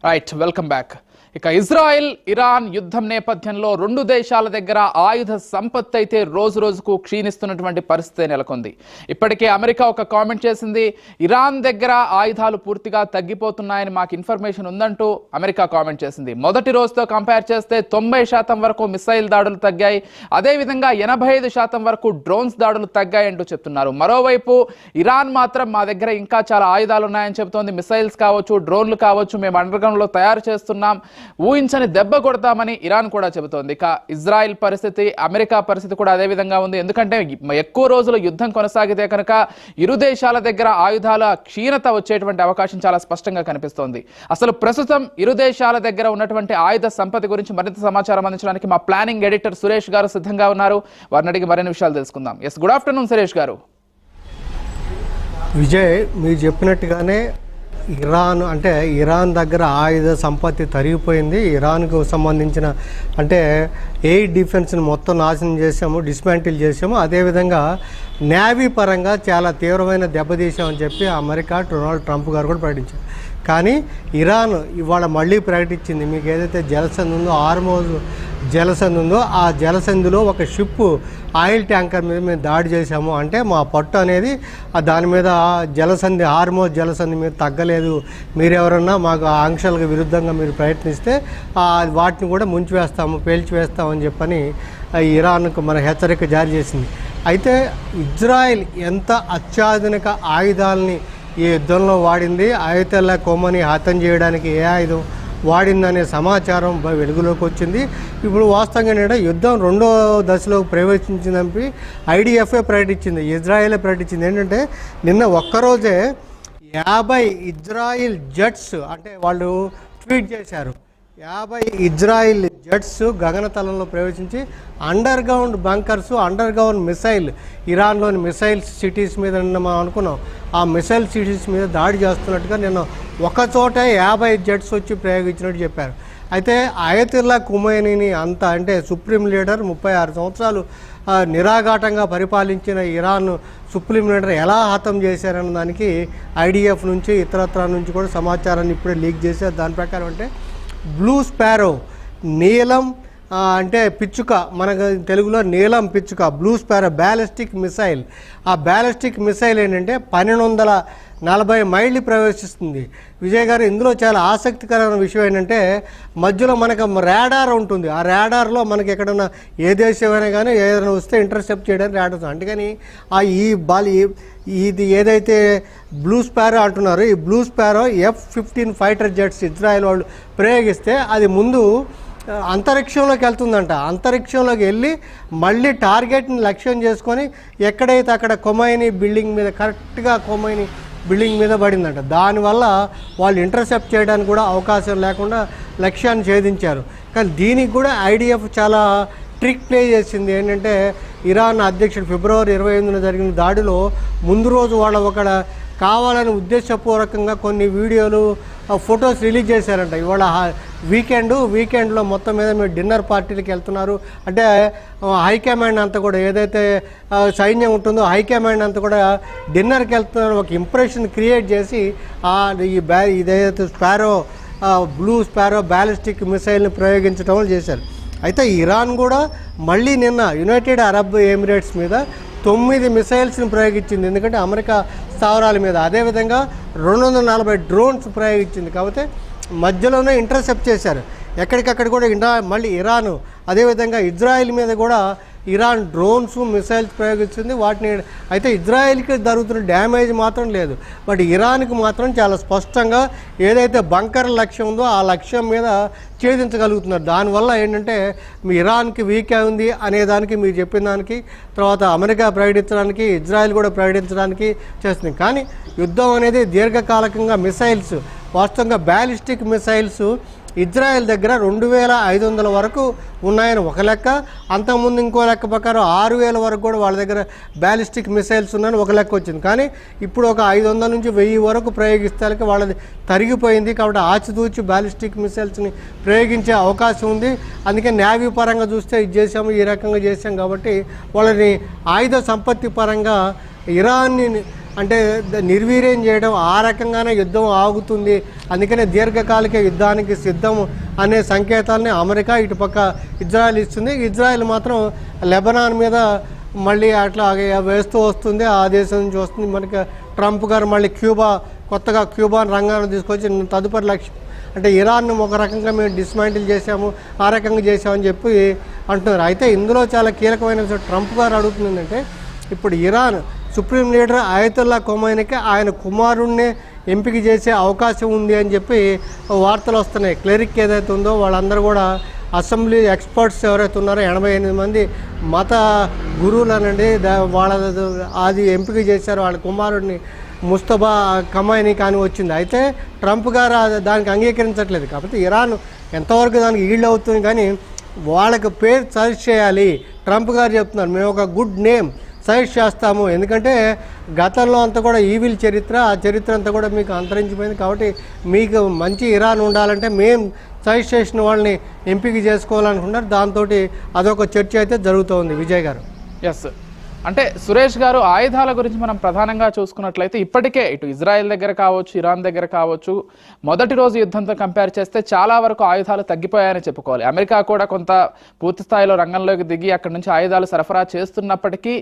Right, welcome back. ఇక Israel Iran యుద్ధం నేపథ్యంలో రెండు దేశాల దగ్గర ఆయుధ సంపత్తి అయితే రోజు రోజుకు క్షీణిస్తున్నటువంటి పరిస్థితి నెలకొంది. ఇప్పటికే అమెరికా ఒక కామెంట్ చేసింది, ఇరాన్ దగ్గర ఆయుధాలు పూర్తిగా తగ్గిపోతున్నాయని మాకు ఇన్ఫర్మేషన్ ఉందంటూ అమెరికా కామెంట్ చేసింది. మొదటి రోజుతో కంపేర్ చేస్తే 90% వరకు మిసైల్ దాడులు తగ్గాయి, అదేవిధంగా 85% వరకు డ్రోన్స్ దాడులు తగ్గాయి అంటూ చెప్తున్నారు. మరోవైపు ఇరాన్ మాత్రం మా దగ్గర ఇంకా చాలా ఆయుధాలు ఉన్నాయని చెబుతోంది. మిసైల్స్ కావచ్చు, డ్రోన్లు కావచ్చు, మేము అండర్గ్రౌండ్ లో తయారు చేస్తున్నాం, ఊహించని దెబ్బ కొడతామని ఇరాన్ కూడా చెబుతోంది. ఇక ఇజ్రాయెల్ పరిస్థితి, అమెరికా పరిస్థితి కూడా అదే విధంగా ఉంది. ఎందుకంటే ఎక్కువ రోజులు యుద్ధం కొనసాగితే కనుక ఇరు దేశాల దగ్గర ఆయుధాల క్షీణత వచ్చేటువంటి అవకాశం చాలా స్పష్టంగా కనిపిస్తోంది. అసలు ప్రస్తుతం ఇరు దేశాల దగ్గర ఉన్నటువంటి ఆయుధ సంపత్తి గురించి మరింత సమాచారం అందించడానికి మా ప్లానింగ్ ఎడిటర్ సురేష్ గారు సిద్ధంగా ఉన్నారు. వారిని అడిగి మరిన్ని విషయాలు తెలుసుకుందాం. ఎస్, గుడ్ ఆఫ్టర్నూన్ సురేష్ గారు. విజయ్, మీరు చెప్పినట్టుగానే ఇరాన్ దగ్గర ఆయుధ సంపత్తి తరిగిపోయింది. ఇరాన్కు సంబంధించిన ఎయిర్ డిఫెన్స్ని మొత్తం నాశనం చేసాము, డిస్మాంటిల్ చేసాము. అదేవిధంగా నేవీ పరంగా చాలా తీవ్రమైన దెబ్బతీసామని చెప్పి అమెరికా డొనాల్డ్ ట్రంప్ గారు కూడా ప్రకటించారు. కానీ ఇరాన్ ఇవాళ మళ్ళీ ప్రకటించింది, మీకు ఏదైతే జలసంధి ఉందో, హార్మోజ్ జలసంధి ఉందో, ఆ జలసంధిలో ఒక షిప్ ఆయిల్ ట్యాంకర్ మీద మేము దాడి చేశాము. అంటే మా పట్టు అనేది దాని మీద హార్మోజ్ జలసంధి మీద తగ్గలేదు, మీరెవరన్నా మాకు ఆంక్షలకు విరుద్ధంగా మీరు ప్రయత్నిస్తే వాటిని కూడా ముంచివేస్తాము, పేల్చివేస్తామని చెప్పని ఇరాన్కు మన హెచ్చరిక జారీ చేసింది. అయితే ఇజ్రాయెల్ ఎంత అత్యాధునిక ఆయుధాలని ఈ యుద్ధంలో వాడింది, ఆయతుల్లా ఖొమైనీ హతం చేయడానికి ఏ ఆయుధం వాడిందనే సమాచారం వెలుగులోకి వచ్చింది. ఇప్పుడు వాస్తవంగా ఏంటంటే యుద్ధం రెండో దశలోకి ప్రవేశించిందని ఐడిఎఫ్ఏ ప్రకటించింది, ఇజ్రాయెలే ప్రకటించింది. ఏంటంటే నిన్న ఒక్కరోజే 50 ఇజ్రాయిల్ జెట్స్ వాళ్ళు ట్వీట్ చేశారు, 50 ఇజ్రాయిల్ జెట్స్ గగనతలంలో ప్రవేశించి underground bunkers, underground missile, ఇరాన్లోని మిసైల్ సిటీస్ మీద మనం అనుకున్నాం, ఆ మిసైల్ సిటీస్ మీద దాడి చేస్తున్నట్టుగా నిన్న ఒకచోటే 50 జెట్స్ వచ్చి ప్రయోగించినట్టు చెప్పారు. అయితే ఆయతుల్లా ఖొమైనీని సుప్రీం లీడర్ 36 సంవత్సరాలు నిరాఘాటంగా పరిపాలించిన ఇరాన్ సుప్రీం లీడర్ ఎలా హతం చేశారన్న దానికి ఐడిఎఫ్ నుంచి ఇతరత్ర నుంచి కూడా సమాచారాన్ని ఇప్పుడే లీక్ చేశారు. దాని ప్రకారం బ్లూ స్పారో, నీలం పిచ్చుక, మనకు తెలుగులో నీలం పిచ్చుక, బ్లూ స్పారో బ్యాలిస్టిక్ మిసైల్. ఆ బ్యాలిస్టిక్ మిసైల్ ఏంటంటే 1240 మైళ్ళు ప్రవేశిస్తుంది. విజయ్ గారు, ఇందులో చాలా ఆసక్తికరమైన విషయం ఏంటంటే మధ్యలో మనకు రాడార్ ఉంటుంది. ఆ రాడార్లో మనకి ఎక్కడన్నా ఏ దేశమైనా కానీ ఏదైనా వస్తే ఇంటర్సెప్ట్ చేయడానికి రాడార్. అందుకని ఇది ఏదైతే బ్లూ స్పారో అంటున్నారో, ఈ blue sparrow F-15 fighter jets Israel వాళ్ళు ప్రయోగిస్తే అది ముందు అంతరిక్షంలోకి వెళ్తుందంట. అంతరిక్షంలోకి వెళ్ళి మళ్ళీ టార్గెట్ని లక్ష్యం చేసుకొని ఎక్కడైతే అక్కడ ఖొమైనీ బిల్డింగ్ మీద, కరెక్ట్గా ఖొమైనీ బిల్డింగ్ మీద పడిందంట. దానివల్ల వాళ్ళు ఇంటర్సెప్ట్ చేయడానికి కూడా అవకాశం లేకుండా లక్ష్యాన్ని ఛేదించారు. కానీ దీనికి కూడా ఐడిఎఫ్ చాలా ట్రిక్ ప్లే చేసింది. ఏంటంటే ఇరాన్ అధ్యక్షుడు ఫిబ్రవరి 28న జరిగిన దాడిలో ముందు రోజు వాళ్ళ కావాలని ఉద్దేశపూర్వకంగా కొన్ని వీడియోలు, ఫొటోస్ రిలీజ్ చేశారంట. ఇవాళ వీకెండ్లో మొత్తం మీద మీరు డిన్నర్ పార్టీలకు వెళ్తున్నారు హైకమాండ్ అంతా కూడా, ఏదైతే సైన్యం ఉంటుందో హైకమాండ్ అంతా కూడా డిన్నర్కి వెళ్తున్నారు ఒక ఇంప్రెషన్ క్రియేట్ చేసి ఇదేదైతే బ్లూ స్పారో బ్యాలిస్టిక్ మిసైల్ని ప్రయోగించడం చేశారు. అయితే ఇరాన్ కూడా మళ్ళీ నిన్న యునైటెడ్ అరబ్ ఎమిరేట్స్ మీద 9 మిసైల్స్ని ప్రయోగించింది, ఎందుకంటే అమెరికా స్థావరాల మీద. అదేవిధంగా 240 డ్రోన్స్ ప్రయోగించింది. కాకపోతే మధ్యలోనే ఇంటర్సెప్ట్ చేశారు. ఎక్కడికక్కడ కూడా మళ్ళీ ఇరాన్, అదేవిధంగా ఇజ్రాయెల్ మీద కూడా ఇరాన్ డ్రోన్స్, మిసైల్స్ ప్రయోగిస్తుంది వాటిని. అయితే ఇజ్రాయెల్కి జరుగుతున్న డ్యామేజ్ మాత్రం లేదు, బట్ ఇరాన్కి మాత్రం చాలా స్పష్టంగా ఏదైతే బంకర్ లక్ష్యం ఉందో ఆ లక్ష్యం మీద ఛేదించగలుగుతున్నారు. దానివల్ల ఏంటంటే మీ ఇరాన్కి వీక్ అయింది అనేదానికి మీరు చెప్పిన దానికి తర్వాత అమెరికా ప్రకటించడానికి, ఇజ్రాయెల్ కూడా ప్రకటించడానికి చేస్తుంది. కానీ యుద్ధం అనేది దీర్ఘకాలికంగా మిసైల్స్, వాస్తవంగా బ్యాలిస్టిక్ మిసైల్స్ ఇజ్రాయెల్ దగ్గర 2500 వరకు ఉన్నాయని ఒక లెక్క, అంతకుముందు ఇంకో లెక్క ప్రకారం 6000 వరకు కూడా వాళ్ళ దగ్గర బ్యాలిస్టిక్ మిసైల్స్ ఉన్నాయని ఒక లెక్క వచ్చింది. కానీ ఇప్పుడు ఒక 500 నుంచి 1000 వరకు ప్రయోగిస్తే వాళ్ళది తరిగిపోయింది. కాబట్టి ఆచితూచి బ్యాలిస్టిక్ మిసైల్స్ని ప్రయోగించే అవకాశం ఉంది. అందుకే నేవీ పరంగా చూస్తే ఇది చేసాము, ఈ రకంగా చేసాం. కాబట్టి వాళ్ళని ఆయుధ సంపత్తి పరంగా ఇరాన్ని అంటే నిర్వీర్యం చేయడం, ఆ రకంగానే యుద్ధం ఆగుతుంది, అందుకనే దీర్ఘకాలిక యుద్ధానికి సిద్ధం అనే సంకేతాలని అమెరికా ఇటుపక్క ఇజ్రాయెల్ ఇస్తుంది. ఇజ్రాయెల్ మాత్రం లెబనాన్ మీద మళ్ళీ అట్లా వేస్తూ వస్తుంది, ఆ దేశం నుంచి వస్తుంది. మనకి ట్రంప్ గారు మళ్ళీ కొత్తగా క్యూబాన్ రంగాన్ని తీసుకొచ్చి తదుపరి లక్ష్యం అంటే ఇరాన్ను ఒక రకంగా మేము డిస్మాంటిల్ చేసాము, ఆ రకంగా చేసామని చెప్పి అంటున్నారు. అయితే ఇందులో చాలా కీలకమైన విషయం ట్రంప్ గారు అడుగుతుందంటే, ఇప్పుడు ఇరాన్ సుప్రీం లీడర్ అయతుల్లా ఖొమైనీకి ఆయన కుమారుణ్ణి ఎంపిక చేసే అవకాశం ఉంది అని చెప్పి వార్తలు వస్తున్నాయి. క్లెరిక్ ఏదైతే ఉందో వాళ్ళందరూ కూడా అసెంబ్లీ ఎక్స్పర్ట్స్ ఎవరైతే ఉన్నారో 88 మంది మత గురువులనండి వాళ్ళ అది ఎంపిక చేశారు, వాళ్ళ కుమారుడిని ముస్తఫా ఖమైనీ కానీ వచ్చింది. అయితే ట్రంప్ గారు దానికి అంగీకరించట్లేదు. కాబట్టి ఇరాన్ ఎంతవరకు దానికి ఈల్డ్ అవుతుంది, కానీ వాళ్ళకి పేరు సజెస్ట్ చేయాలి. ట్రంప్ గారు చెప్తున్నారు మేము ఒక గుడ్ నేమ్ సజెస్ట్ చేస్తాము, ఎందుకంటే గతంలో అంతా కూడా ఈవిల్ చరిత్ర, ఆ చరిత్ర అంతా కూడా మీకు అంతరించిపోయింది. కాబట్టి మీకు మంచి ఇరాన్ ఉండాలంటే మేము సజెస్ట్ చేసిన వాళ్ళని ఎంపిక చేసుకోవాలనుకుంటున్నారు. దాంతో అదొక చర్చ అయితే జరుగుతోంది. విజయ్ గారు. ఎస్, అంటే సురేష్ గారు, ఆయుధాల గురించి మనం ప్రధానంగా చూసుకున్నట్లయితే ఇప్పటికే ఇటు ఇజ్రాయెల్ దగ్గర కావచ్చు, ఇరాన్ దగ్గర కావచ్చు, మొదటి రోజు యుద్ధంతో కంపేర్ చేస్తే చాలా వరకు ఆయుధాలు తగ్గిపోయాయని చెప్పుకోవాలి. అమెరికా కూడా కొంత పూర్తి స్థాయిలో రంగంలోకి దిగి అక్కడి నుంచి ఆయుధాలు సరఫరా చేస్తున్నప్పటికీ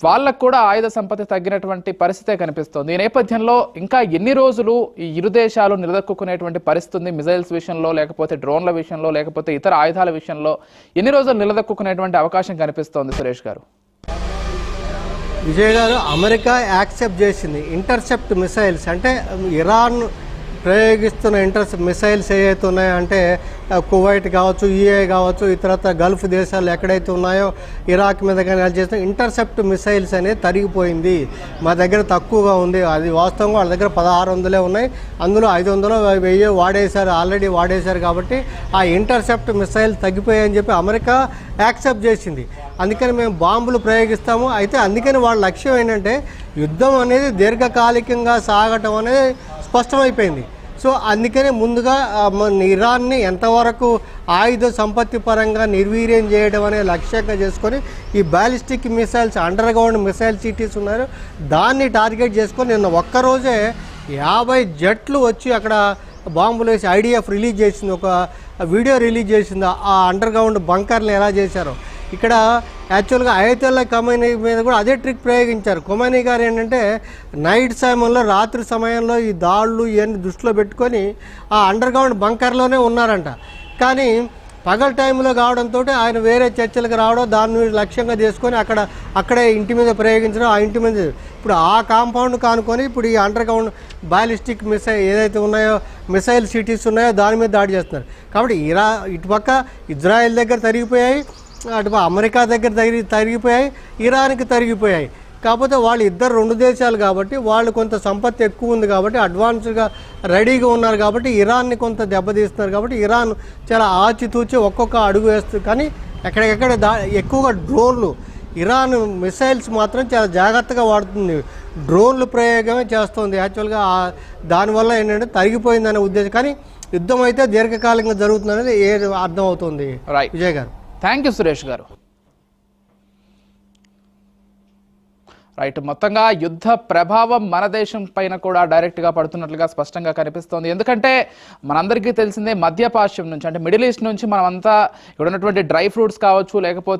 వాళ్ళకు కూడా ఆయుధ సంపత్తి తగ్గినటువంటి పరిస్థితే కనిపిస్తుంది. ఈ నేపథ్యంలో ఇంకా ఎన్ని రోజులు ఈ ఇరు దేశాలు నిలదొక్కునేటువంటి పరిస్థితి ఉంది? మిజైల్స్ విషయంలో, లేకపోతే డ్రోన్ల విషయంలో, లేకపోతే ఇతర ఆయుధాల విషయంలో ఎన్ని రోజులు నిలదొక్కునేటువంటి అవకాశం కనిపిస్తోంది సురేష్ గారు? విజయ్ గారు, అమెరికా యాక్సెప్ట్ చేసింది ఇంటర్సెప్ట్ మిసైల్స్, అంటే ఇరాన్ ప్రయోగిస్తున్న ఇంటర్సెప్ట్ మిసైల్స్ ఏవైతే ఉన్నాయో, అంటే కువైట్ కావచ్చు, యూఏ కావచ్చు, ఇతరత్ర గల్ఫ్ దేశాలు ఎక్కడైతే ఉన్నాయో ఇరాక్ మీద కానీ చేసిన ఇంటర్సెప్ట్ మిసైల్స్ అనేది తరిగిపోయింది, మా దగ్గర తక్కువగా ఉంది. అది వాస్తవంగా వాళ్ళ దగ్గర 1600 ఉన్నాయి, అందులో 500 1000 వాడేశారు, ఆల్రెడీ వాడేశారు. కాబట్టి ఆ ఇంటర్సెప్ట్ మిసైల్ తగ్గిపోయాయని చెప్పి అమెరికా యాక్సెప్ట్ చేసింది. అందుకని మేము బాంబులు ప్రయోగిస్తాము. అయితే అందుకని వాళ్ళ లక్ష్యం ఏంటంటే యుద్ధం అనేది దీర్ఘకాలికంగా సాగటం అనేది స్పష్టమైపోయింది. సో అందుకనే ముందుగా ఇరాన్ని ఎంతవరకు ఆయుధ సంపత్తి పరంగా నిర్వీర్యం చేయడం అనే లక్ష్యంగా చేసుకొని ఈ ballistic missiles, under ground missile cities ఉన్నారు, దాన్ని టార్గెట్ చేసుకొని నిన్న ఒక్కరోజే 50 జట్లు వచ్చి అక్కడ బాంబులు వేసి ఐడిఎఫ్ రిలీజ్ చేసింది, ఒక వీడియో రిలీజ్ చేసింది ఆ అండర్ గ్రౌండ్ బంకర్లు ఎలా చేశారో. ఇక్కడ యాక్చువల్గా అయతుల్లా ఖమైనీ మీద కూడా అదే ట్రిక్ ప్రయోగించారు. ఖమైనీ గారు ఏంటంటే నైట్ సమయంలో, రాత్రి సమయంలో ఈ దాడులు ఇవన్నీ దృష్టిలో పెట్టుకొని ఆ అండర్ గ్రౌండ్ బంకర్లోనే ఉన్నారంట. కానీ పగల టైంలో కావడంతో ఆయన వేరే చర్చలకు రావడం, దాన్ని లక్ష్యంగా చేసుకొని అక్కడే ఇంటి మీద ప్రయోగించడం. ఆ ఇంటి మీద ఇప్పుడు ఆ కాంపౌండ్ కానుకొని ఇప్పుడు ఈ అండర్ గ్రౌండ్ బాలిస్టిక్ మిసైల్ ఏదైతే ఉన్నాయో, మిసైల్ సిటీస్ ఉన్నాయో దాని మీద దాడి చేస్తున్నారు. కాబట్టి ఇటుపక్క ఇజ్రాయెల్ దగ్గర తరిగిపోయాయి, అటు అమెరికా దగ్గర తరిగిపోయాయి, ఇరాన్కి తరిగిపోయాయి. కాకపోతే వాళ్ళు ఇద్దరు 2 దేశాలు కాబట్టి వాళ్ళు కొంత సంపత్తి ఎక్కువ ఉంది కాబట్టి అడ్వాన్స్గా రెడీగా ఉన్నారు కాబట్టి ఇరాన్ని కొంత దెబ్బతీస్తున్నారు. కాబట్టి ఇరాన్ చాలా ఆచితూచి ఒక్కొక్క అడుగు వేస్తుంది. కానీ ఎక్కడెక్కడ ఎక్కువగా డ్రోన్లు, ఇరాన్ మిసైల్స్ మాత్రం చాలా జాగ్రత్తగా వాడుతుంది, డ్రోన్లు ప్రయోగమే చేస్తుంది. యాక్చువల్గా దానివల్ల ఏంటంటే తరిగిపోయిందనే ఉద్దేశం. కానీ యుద్ధం అయితే దీర్ఘకాలికంగా జరుగుతుందనేది అర్థం అవుతుంది. విజయ్ గారు. థ్యాంక్ యూ సురేష్ గారు. రైట్, మొత్తంగా యుద్ధ ప్రభావం మన దేశం పైన కూడా డైరెక్ట్గా పడుతున్నట్లుగా స్పష్టంగా కనిపిస్తోంది. ఎందుకంటే మనందరికీ తెలిసిందే, మధ్యపాశ్యం నుంచి అంటే మిడిల్ ఈస్ట్ నుంచి మనమంతా ఇక్కడ ఉన్నటువంటి డ్రై ఫ్రూట్స్ కావచ్చు, లేకపోతే